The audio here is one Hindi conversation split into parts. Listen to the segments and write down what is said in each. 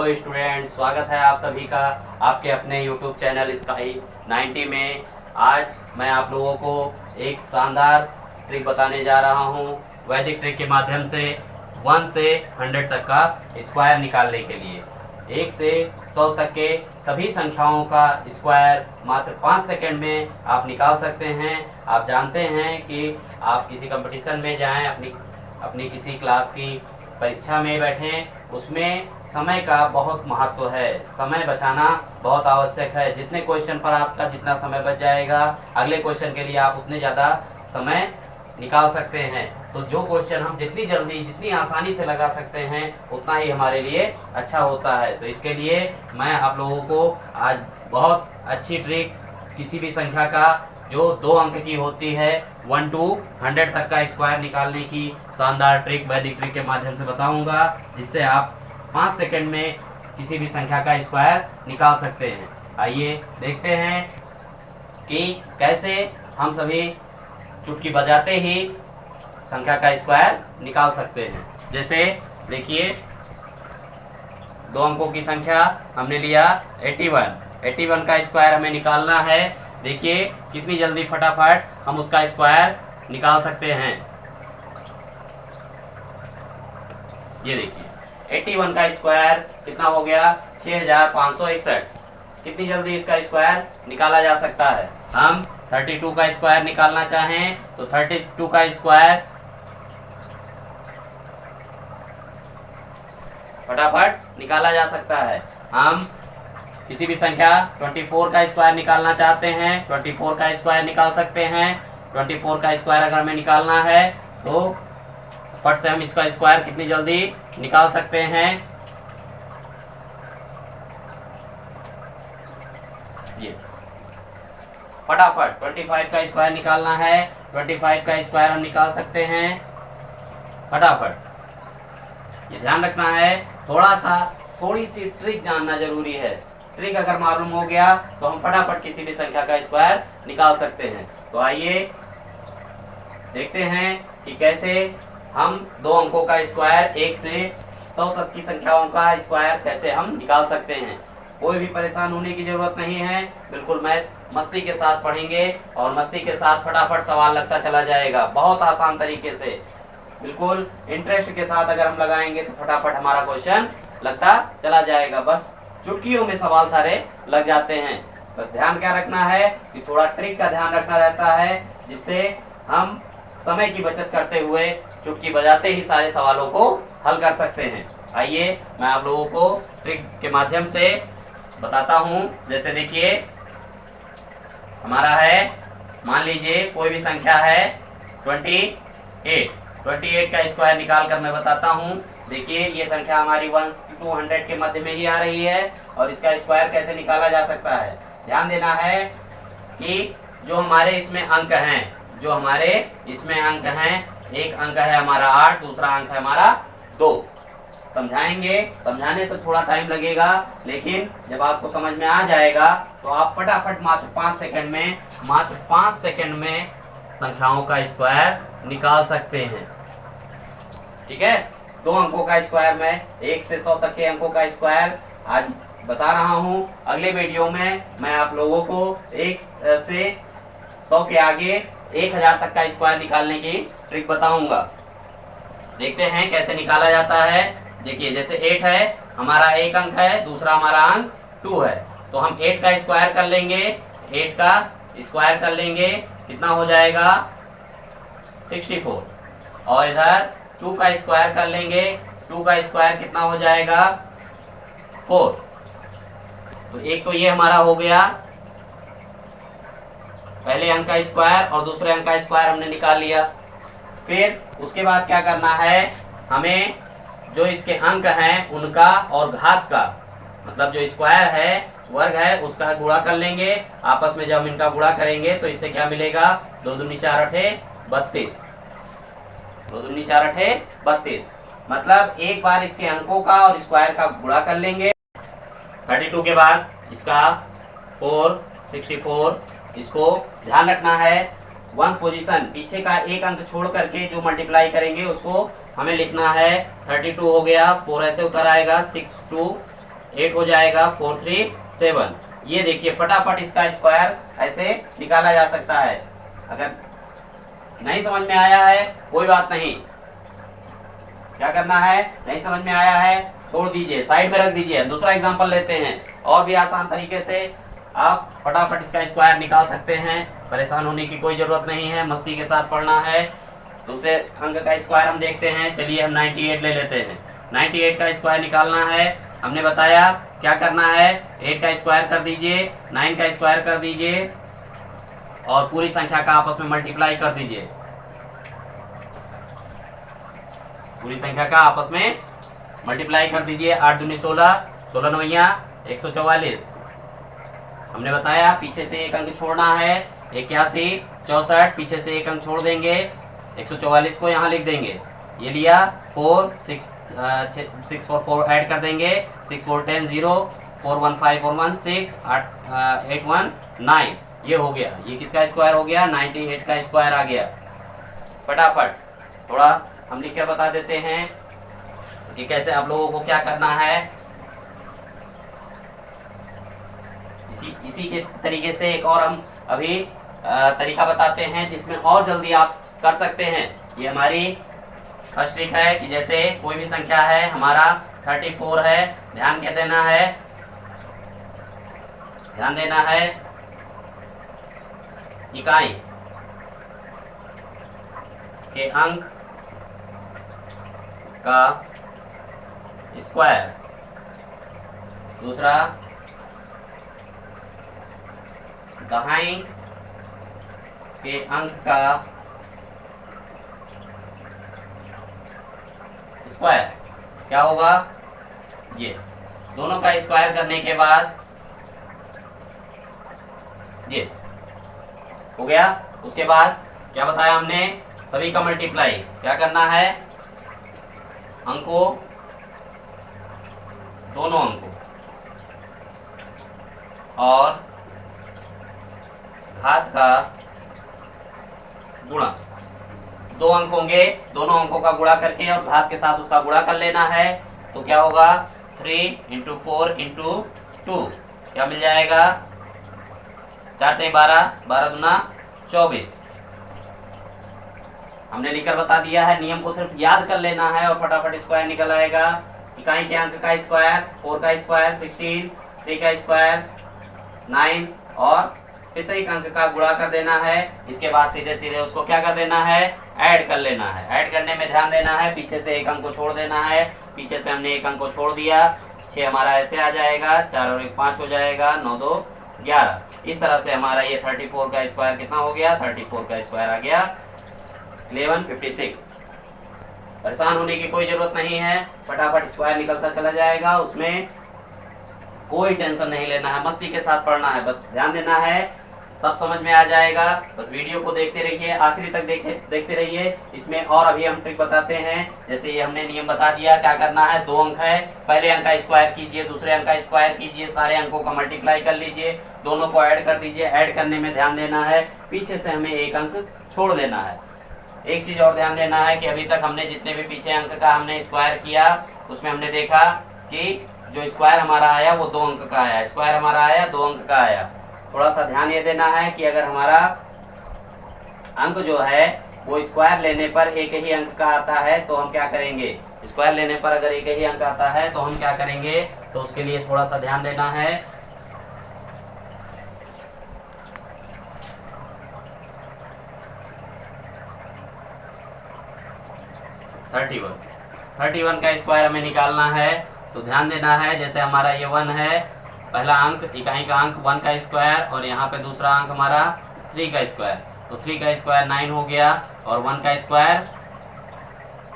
स्टूडेंट, स्वागत है आप सभी का आपके अपने यूट्यूब चैनल स्काई 90 में। आज मैं आप लोगों को एक शानदार ट्रिक बताने जा रहा हूं, वैदिक ट्रिक के माध्यम से 1 से 100 तक का स्क्वायर निकालने के लिए। 1 से 100 तक के सभी संख्याओं का स्क्वायर मात्र 5 सेकंड में आप निकाल सकते हैं। आप जानते हैं कि आप किसी कंपटीशन में जाएं, अपनी किसी क्लास की परीक्षा में बैठें, उसमें समय का बहुत महत्व है। समय बचाना बहुत आवश्यक है। जितने क्वेश्चन पर आपका जितना समय बच जाएगा, अगले क्वेश्चन के लिए आप उतने ज़्यादा समय निकाल सकते हैं। तो जो क्वेश्चन हम जितनी जल्दी जितनी आसानी से लगा सकते हैं, उतना ही हमारे लिए अच्छा होता है। तो इसके लिए मैं आप लोगों को आज बहुत अच्छी ट्रिक, किसी भी संख्या का जो 2 अंक की होती है 1 to 100 तक का स्क्वायर निकालने की शानदार ट्रिक वैदिक ट्रिक के माध्यम से बताऊंगा, जिससे आप 5 सेकंड में किसी भी संख्या का स्क्वायर निकाल सकते हैं। आइए देखते हैं कि कैसे हम सभी चुटकी बजाते ही संख्या का स्क्वायर निकाल सकते हैं। जैसे देखिए, 2 अंकों की संख्या हमने लिया 81 का स्क्वायर हमें निकालना है। देखिए कितनी जल्दी फटाफट हम उसका स्क्वायर निकाल सकते हैं। ये देखिए 81 का स्क्वायर कितना हो गया, 6561। कितनी जल्दी इसका स्क्वायर निकाला जा सकता है। हम 32 का स्क्वायर निकालना चाहें तो 32 का स्क्वायर फटाफट निकाला जा सकता है। हम किसी भी संख्या 24 का स्क्वायर निकालना चाहते हैं, 24 का स्क्वायर निकाल सकते हैं। 24 का स्क्वायर अगर हमें निकालना है तो फट से हम इसका स्क्वायर कितनी जल्दी निकाल सकते हैं। ये फटाफट 25 का स्क्वायर निकालना है, 25 का स्क्वायर हम निकाल सकते हैं फटाफट। ये ध्यान रखना है, थोड़ी सी ट्रिक जानना जरूरी है। ट्रिक अगर मालूम हो गया तो हम फटाफट किसी भी संख्या का स्क्वायर निकाल सकते हैं। तो आइए देखते हैं कि कैसे हम 2 अंकों का स्क्वायर 1 से 100 तक की संख्याओं का स्क्वायर कैसे हम निकाल सकते हैं। कोई भी परेशान होने की जरूरत नहीं है, बिल्कुल मैथ मस्ती के साथ पढ़ेंगे और मस्ती के साथ फटाफट सवाल लगता चला जाएगा। बहुत आसान तरीके से, बिल्कुल इंटरेस्ट के साथ अगर हम लगाएंगे तो फटाफट हमारा क्वेश्चन लगता चला जाएगा। बस चुटकियों में सवाल सारे लग जाते हैं। बस ध्यान क्या रखना है कि थोड़ा ट्रिक का ध्यान रखना रहता है, जिससे हम समय की बचत करते हुए चुटकी बजाते ही सारे सवालों को हल कर सकते हैं। आइए मैं आप लोगों को ट्रिक के माध्यम से बताता हूं। जैसे देखिए, हमारा है, मान लीजिए कोई भी संख्या है 28 का स्क्वायर निकाल कर मैं बताता हूं। देखिए ये संख्या हमारी 1 to 100 के मध्य में ही आ रही है और इसका स्क्वायर कैसे निकाला जा सकता है। ध्यान देना है कि जो हमारे इसमें अंक हैं, एक अंक है हमारा 8, दूसरा अंक है हमारा 2। समझाने से थोड़ा टाइम लगेगा, लेकिन जब आपको समझ में आ जाएगा तो आप फटाफट मात्र 5 सेकंड में संख्याओं का स्क्वायर निकाल सकते हैं। ठीक है, 2 अंकों का स्क्वायर में 1 से 100 तक के अंकों का स्क्वायर आज बता रहा हूं। अगले वीडियो में मैं आप लोगों को 1 से 100 के आगे 1000 तक का स्क्वायर निकालने की ट्रिक बताऊंगा। देखते हैं कैसे निकाला जाता है। देखिए जैसे 8 है, हमारा एक अंक है, दूसरा हमारा अंक 2 है, तो हम 8 का स्क्वायर कर लेंगे। 8 का स्क्वायर कर लेंगे, कितना हो जाएगा 64। और इधर 2 का स्क्वायर कर लेंगे, 2 का स्क्वायर कितना हो जाएगा 4। तो एक तो ये हमारा हो गया पहले अंक का स्क्वायर और दूसरे अंक का स्क्वायर हमने निकाल लिया। फिर उसके बाद क्या करना है, हमें जो इसके अंक हैं उनका और घात का, मतलब जो स्क्वायर है, वर्ग है, उसका गुणा कर लेंगे। आपस में जब हम इनका गुणा करेंगे तो इससे क्या मिलेगा, 2 दूनी 4 8 32। 2 दूनी 4 8 32, मतलब एक बार इसके अंकों का और स्क्वायर का गुणा कर लेंगे। 32 के बाद इसका 4 64। इसको ध्यान रखना है, वंस पोजीशन पीछे का एक अंक छोड़ करके जो मल्टीप्लाई करेंगे उसको हमें लिखना है। 32 हो गया, 4 ऐसे उतर आएगा, 6 2 8 हो जाएगा 437। ये देखिए फटाफट इसका स्क्वायर ऐसे निकाला जा सकता है। अगर नहीं समझ में आया है कोई बात नहीं, क्या करना है, नहीं समझ में आया है छोड़ दीजिए, साइड में रख दीजिए। दूसरा एग्जांपल लेते हैं और भी आसान तरीके से आप फटाफट इसका स्क्वायर निकाल सकते हैं। परेशान होने की कोई जरूरत नहीं है, मस्ती के साथ पढ़ना है। दूसरे अंक का स्क्वायर हम देखते हैं। चलिए हम 98 ले लेते हैं। 98 का स्क्वायर निकालना है। हमने बताया क्या करना है, 8 का स्क्वायर कर दीजिए, 9 का स्क्वायर कर दीजिए और पूरी संख्या का आपस में मल्टीप्लाई कर दीजिए। पूरी संख्या का आपस में मल्टीप्लाई कर दीजिए। 8 दूनी 16, 16 नवैया 144। हमने बताया पीछे से एक अंक छोड़ना है, 81, 64, पीछे से एक अंक छोड़ देंगे, 144 को यहाँ लिख देंगे। ये लिया 4, 6, 6 4 4 ऐड कर देंगे, 6 4 10 0, 4 1 5 4 1 6, 8 1 9। ये हो गया, ये किसका स्क्वायर हो गया, 98 का स्क्वायर आ गया। फटाफट थोड़ा हम लिख कर बता देते हैं कि कैसे आप लोगों को क्या करना है। इसी के तरीके से एक और हम अभी तरीका बताते हैं जिसमें और जल्दी आप कर सकते हैं। ये हमारी फर्स्ट ट्रिक है कि जैसे कोई भी संख्या है, हमारा 34 है, ध्यान क्या देना है, ध्यान देना है इकाई के अंक का स्क्वायर, दूसरा दहाई के अंक का स्क्वायर। क्या होगा, ये दोनों का स्क्वायर करने के बाद ये हो गया। उसके बाद क्या बताया हमने, सभी का मल्टीप्लाई। क्या करना है, अंकों, दोनों अंकों और घात का गुणा। दो अंक होंगे, दोनों अंकों का गुणा करके और घात के साथ उसका गुणा कर लेना है। तो क्या होगा, 3 × 4 × 2 क्या मिल जाएगा, 4 3 12, 12 दूना 24। हमने लिखकर बता दिया है, नियम को सिर्फ याद कर लेना है और फटाफट स्क्वायर निकल आएगा। इकाई के अंक का स्क्वायर, 4 का स्क्वायर 16, 3 का स्क्वायर 9 और प्रत्येक अंक का गुणा कर देना है। इसके बाद सीधे सीधे उसको क्या कर देना है, ऐड कर लेना है। ऐड करने में ध्यान देना है, पीछे से एक अंक को छोड़ देना है। पीछे से हमने एक अंक को छोड़ दिया, 6 हमारा ऐसे आ जाएगा, 4 और 1 5 हो जाएगा, 9 2 11। इस तरह से हमारा ये 34 का स्क्वायर कितना हो गया, 34 का स्क्वायर आ गया 1156। परेशान होने की कोई जरूरत नहीं है, फटाफट स्क्वायर निकलता चला जाएगा, उसमें कोई टेंशन नहीं लेना है, मस्ती के साथ पढ़ना है, बस ध्यान देना है, सब समझ में आ जाएगा। बस वीडियो को देखते रहिए, आखिरी तक देखते रहिए। इसमें और अभी हम ट्रिक बताते हैं। जैसे ये हमने नियम बता दिया, क्या करना है, 2 अंक है, पहले अंक का स्क्वायर कीजिए, दूसरे अंक का स्क्वायर कीजिए, सारे अंकों का मल्टीप्लाई कर लीजिए, दोनों को ऐड कर दीजिए। ऐड करने में ध्यान देना है, पीछे से हमें एक अंक छोड़ देना है। एक चीज और ध्यान देना है कि अभी तक हमने जितने भी पीछे अंक का हमने स्क्वायर किया, उसमें हमने देखा कि जो स्क्वायर हमारा आया वो 2 अंक का आया, स्क्वायर हमारा आया 2 अंक का आया। थोड़ा सा ध्यान ये देना है कि अगर हमारा अंक जो है वो स्क्वायर लेने पर एक ही अंक का आता है तो हम क्या करेंगे, स्क्वायर लेने पर अगर एक ही अंक आता है तो हम क्या करेंगे, तो उसके लिए थोड़ा सा ध्यान देना है। थर्टी वन का स्क्वायर हमें निकालना है, तो ध्यान देना है। जैसे हमारा ये 1 है, पहला अंक इकाई का अंक 1 का स्क्वायर और यहाँ पे दूसरा अंक हमारा 3 का स्क्वायर, तो 3 का स्क्वायर 9 हो गया और 1 का स्क्वायर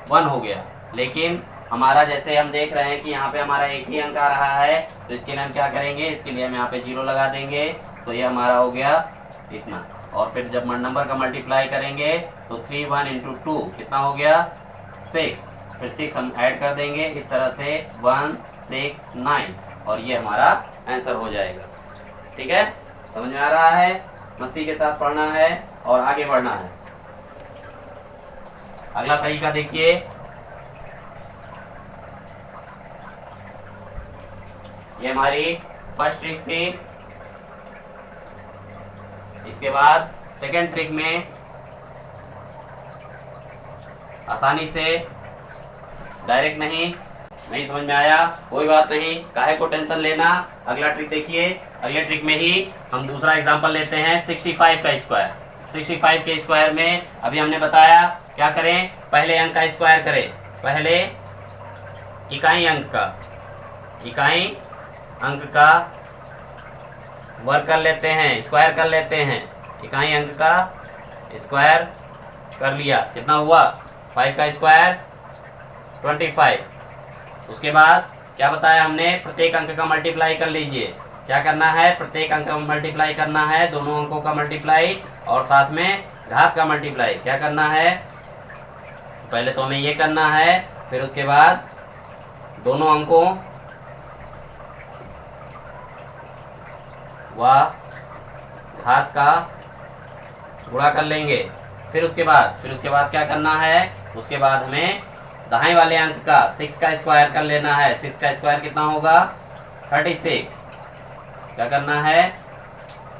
1 हो गया। लेकिन हमारा जैसे हम देख रहे हैं कि यहाँ पे हमारा एक ही अंक आ रहा है, तो इसके लिए हम क्या करेंगे, इसके लिए हम यहाँ पे 0 लगा देंगे, तो ये हमारा हो गया इतना। और फिर जब नंबर का मल्टीप्लाई करेंगे तो 3 1 × 2 कितना हो गया, 6, फिर 6 हम ऐड कर देंगे, इस तरह से 1 6 9 और ये हमारा आंसर हो जाएगा। ठीक है, समझ में आ रहा है, मस्ती के साथ पढ़ना है और आगे बढ़ना है। अगला तरीका देखिए, ये हमारी फर्स्ट ट्रिक थी। इसके बाद सेकेंड ट्रिक में आसानी से डायरेक्ट नहीं समझ में आया, कोई बात नहीं, काहे को टेंशन लेना। अगला ट्रिक देखिए। अगले ट्रिक में ही हम दूसरा एग्जांपल लेते हैं 65 का स्क्वायर। 65 के स्क्वायर में अभी हमने बताया क्या करें, पहले अंक का स्क्वायर करें, पहले इकाई अंक का वर्ग कर लेते हैं, स्क्वायर कर लेते हैं। इकाई अंक का स्क्वायर कर लिया, कितना हुआ 5 का स्क्वायर 25। उसके बाद क्या बताया हमने, प्रत्येक अंक का मल्टीप्लाई कर लीजिए। क्या करना है, प्रत्येक अंक का मल्टीप्लाई करना है, दोनों अंकों का मल्टीप्लाई और साथ में घात का मल्टीप्लाई। क्या करना है, पहले तो हमें ये करना है, फिर उसके बाद दोनों अंकों व घात का गुणा कर लेंगे। फिर उसके बाद क्या करना है, उसके बाद हमें दाएं वाले अंक का 6 का स्क्वायर कर लेना है। 6 का स्क्वायर कितना होगा 36। क्या करना है,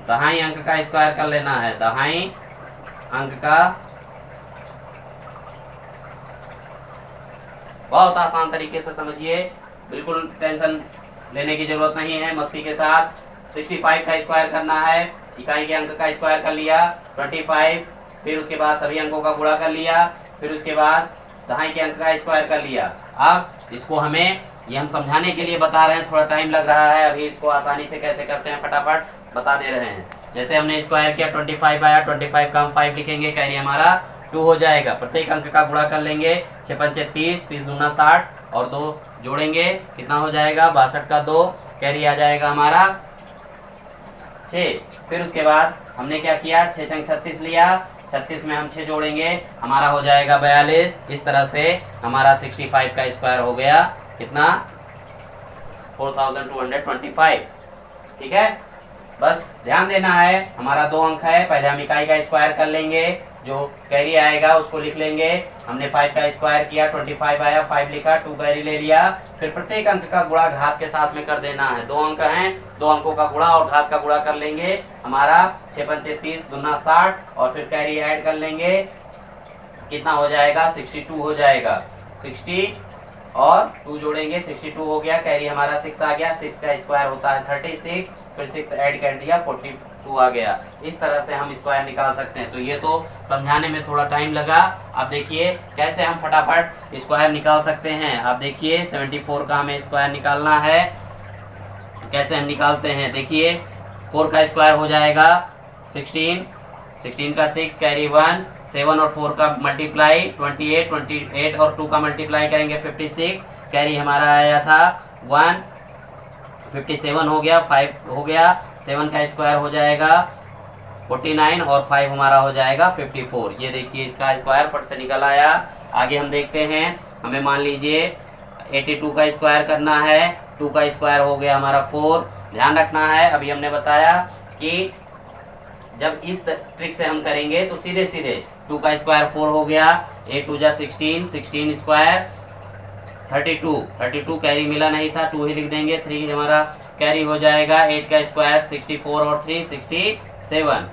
दाएं अंक का स्क्वायर कर लेना है, दाएं अंक का। बहुत आसान तरीके से समझिए, बिल्कुल टेंशन लेने की जरूरत नहीं है, मस्ती के साथ। 65 का स्क्वायर करना है, इकाई के अंक का स्क्वायर कर लिया 25, फिर उसके बाद सभी अंकों का गुणा कर लिया, फिर उसके बाद दाएं के अंक का स्क्वायर कर लिया। अब इसको हमें, ये हम समझाने के लिए बता रहे हैं, थोड़ा टाइम लग रहा है, अभी इसको आसानी से कैसे करते हैं फटाफट बता दे रहे हैं। जैसे हमने स्क्वायर किया 25 आया, 25 का हम 5 लिखेंगे, कैरी हमारा 2 हो जाएगा। प्रत्येक अंक का गुणा कर लेंगे, 6 पंचे 30, 30 दूना 60 और 2 जोड़ेंगे, कितना हो जाएगा 62 का 2, कैरी आ जाएगा हमारा 6। फिर उसके बाद हमने क्या किया, 6 छंग 36 लिया, 36 में हम 6 जोड़ेंगे, हमारा हो जाएगा 42। इस तरह से हमारा 65 का स्क्वायर हो गया कितना 4225। ठीक है, बस ध्यान देना है, हमारा 2 अंक है, पहले हम इकाई का स्क्वायर कर लेंगे, जो कैरी आएगा उसको लिख लेंगे। हमने 5 का स्क्वायर किया, 25 आया, 5 लिखा, 2 कैरी ले लिया। फिर प्रत्येक अंक का गुणा घात के साथ में कर देना है। 2 अंक हैं, 2 अंकों का गुणा और घात का गुणा कर लेंगे, हमारा 6 पंचे 30 दूना 60 और फिर कैरी ऐड कर लेंगे, कितना हो जाएगा 62 हो जाएगा। 60 और 2 जोड़ेंगे, 62 हो गया, कैरी हमारा 6 आ गया। 6 का स्क्वायर होता है 36, फिर 6 ऐड कर दिया 42 आ गया। इस तरह से हम स्क्वायर निकाल सकते हैं। तो ये तो समझाने में थोड़ा टाइम लगा, अब देखिए कैसे हम फटाफट स्क्वायर निकाल सकते हैं। आप देखिए 74 का हमें स्क्वायर निकालना है, कैसे हम निकालते हैं देखिए। 4 का स्क्वायर हो जाएगा 16, 16 का 6 कैरी 1, 7 और 4 का मल्टीप्लाई 28, 28 और 2 का मल्टीप्लाई करेंगे 56, कैरी हमारा आया था 1, 57 हो गया, 5 हो गया, 7 का स्क्वायर हो जाएगा 49 और 5 हमारा हो जाएगा 54। ये देखिए इसका स्क्वायर फट से निकल आया। आगे हम देखते हैं, हमें मान लीजिए 82 का स्क्वायर करना है, 2 का स्क्वायर हो गया हमारा 4। ध्यान रखना है, अभी हमने बताया कि जब इस ट्रिक से हम करेंगे तो सीधे सीधे 2 का स्क्वायर 4 हो गया, 8 2 जा 16, 16 स्क्वायर 32, 32 कैरी मिला नहीं था, 2 ही लिख देंगे, 3 हमारा कैरी हो जाएगा। 8 का स्क्वायर 64 और 3 67।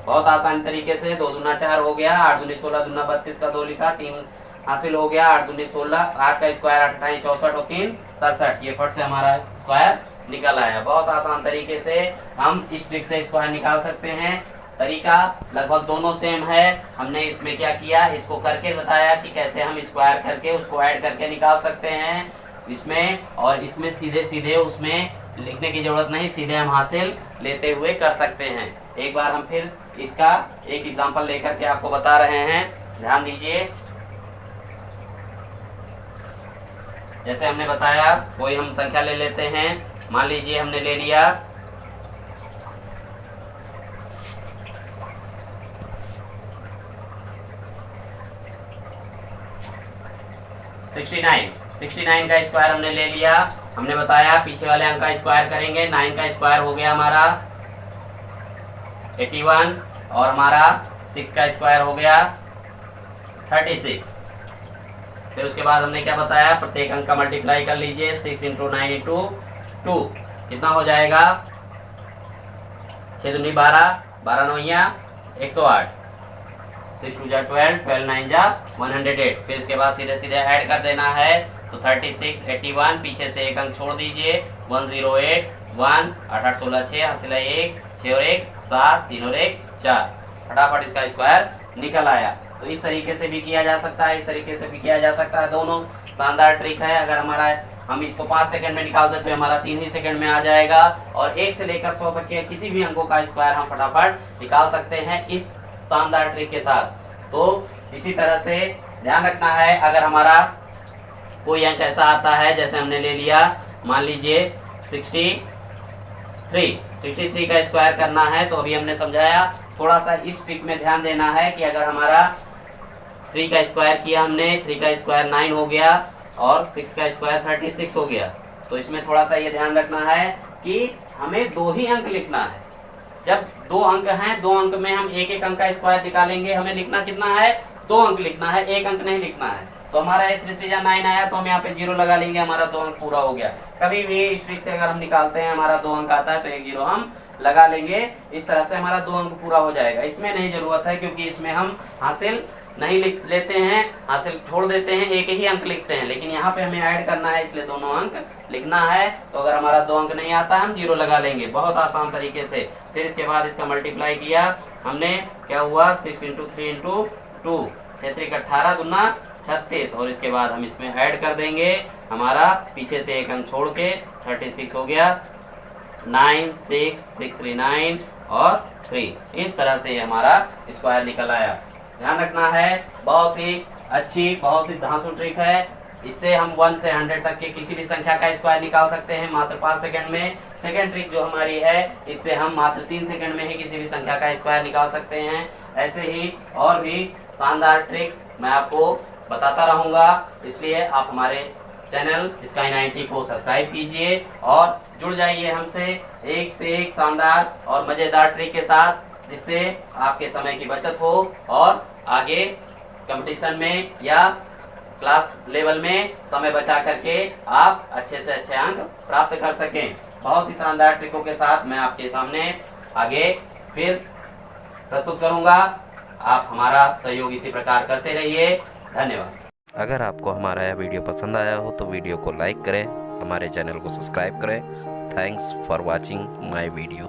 बहुत आसान तरीके से 2 दूना 4 हो गया, 8 दूनी 16 दूना 32 का 2 लिखा, 3 हासिल हो गया, 8 दूनी 16, 8 का स्क्वायर 28 64 और 3 67। ये फट से हमारा स्क्वायर निकल आया। बहुत आसान तरीके से हम इस ट्रिक से स्क्वायर निकाल सकते हैं। तरीका लगभग दोनों सेम है। हमने इसमें क्या किया, इसको करके बताया कि कैसे हम स्क्वायर करके उसको ऐड करके निकाल सकते हैं इसमें, और इसमें सीधे सीधे उसमें लिखने की जरूरत नहीं, सीधे हम हासिल लेते हुए कर सकते हैं। एक बार हम फिर इसका एक एग्जांपल लेकर के आपको बता रहे हैं, ध्यान दीजिए। जैसे हमने बताया, कोई हम संख्या ले लेते हैं, मान लीजिए हमने ले लिया 69 का स्क्वायर हमने ले लिया। हमने बताया पीछे वाले अंक का स्क्वायर करेंगे, 9 का स्क्वायर हो गया हमारा 81 और हमारा 6 का स्क्वायर हो गया 36। फिर उसके बाद हमने क्या बताया, प्रत्येक अंक का मल्टीप्लाई कर लीजिए, 6 × 9 × 2 कितना हो जाएगा, 6 दूनी 12, 12 नौया 108, 6 2 जा 12, 12 9 जा 108। फिर इसके बाद सीधे सीधे ऐड कर देना है तो 36 81, पीछे से एक अंक छोड़ दीजिए 108 1, 8 8 16 6, हासिल 1, 6 और 1 7, 3 और 1 4, फटाफट इसका स्क्वायर निकल आया। तो इस तरीके से भी किया जा सकता है, इस तरीके से भी किया जा सकता है, दोनों शानदार ट्रिक है। अगर हमारा हम इसको 5 सेकंड में निकाल देते तो हमारा 3 ही सेकंड में आ जाएगा, और 1 से लेकर 100 तक के किसी भी अंकों का स्क्वायर हम फटाफट निकाल सकते हैं इस शानदार ट्रिक के साथ। तो इसी तरह से ध्यान रखना है, अगर हमारा कोई अंक ऐसा आता है, जैसे हमने ले लिया मान लीजिए 63 का स्क्वायर करना है, तो अभी हमने समझाया, थोड़ा सा इस ट्रिक में ध्यान देना है कि अगर हमारा 3 का स्क्वायर किया हमने, 3 का स्क्वायर 9 हो गया और 6 का स्क्वायर 36 हो गया, तो इसमें थोड़ा सा ये ध्यान रखना है कि हमें 2 ही अंक लिखना है। जब 2 अंक हैं, 2 अंक में हम एक एक अंक का स्क्वायर निकालेंगे, हमें लिखना कितना है, 2 अंक लिखना है, 1 अंक नहीं लिखना है। तो हमारा 3 3 जा 9 आया, तो हम यहाँ पे 0 लगा लेंगे, हमारा 2 अंक पूरा हो गया। कभी भी इस ट्रिक से अगर हम निकालते हैं, हमारा 2 अंक आता है तो 1 0 हम लगा लेंगे, इस तरह से हमारा 2 अंक पूरा हो जाएगा। इसमें नहीं जरूरत है, क्योंकि इसमें हम हासिल नहीं लिख लेते हैं, हासिल छोड़ देते हैं, एक ही अंक लिखते हैं, लेकिन यहाँ पे हमें ऐड करना है, इसलिए दोनों अंक लिखना है। तो अगर हमारा 2 अंक नहीं आता, हम 0 लगा लेंगे, बहुत आसान तरीके से। फिर इसके बाद इसका मल्टीप्लाई किया हमने, क्या हुआ 6 × 3 × 2, 6 3 18 दूना 36, और इसके बाद हम इसमें ऐड कर देंगे, हमारा पीछे से एक अंक छोड़ के 36 हो गया, 9 6 6 3 9 और 3। इस तरह से हमारा स्क्वायर निकल आया। ध्यान रखना है, बहुत ही अच्छी, बहुत ही धांसू ट्रिक है। इससे हम 1 से 100 तक के किसी भी संख्या का स्क्वायर निकाल सकते हैं मात्र 5 सेकंड में। सेकंड ट्रिक जो हमारी है, इससे हम मात्र 3 सेकंड में ही किसी भी संख्या का स्क्वायर निकाल सकते हैं। ऐसे ही और भी शानदार ट्रिक्स मैं आपको बताता रहूँगा, इसलिए आप हमारे चैनल स्काई 90 को सब्सक्राइब कीजिए और जुड़ जाइए हमसे एक से एक शानदार और मज़ेदार ट्रिक के साथ, जिससे आपके समय की बचत हो और आगे कंपटीशन में या क्लास लेवल में समय बचा करके आप अच्छे से अच्छे अंक प्राप्त कर सकें। बहुत ही शानदार ट्रिकों के साथ मैं आपके सामने आगे फिर प्रस्तुत करूंगा। आप हमारा सहयोग इसी प्रकार करते रहिए। धन्यवाद। अगर आपको हमारा यह वीडियो पसंद आया हो तो वीडियो को लाइक करें, हमारे चैनल को सब्सक्राइब करें। Thanks for watching my video.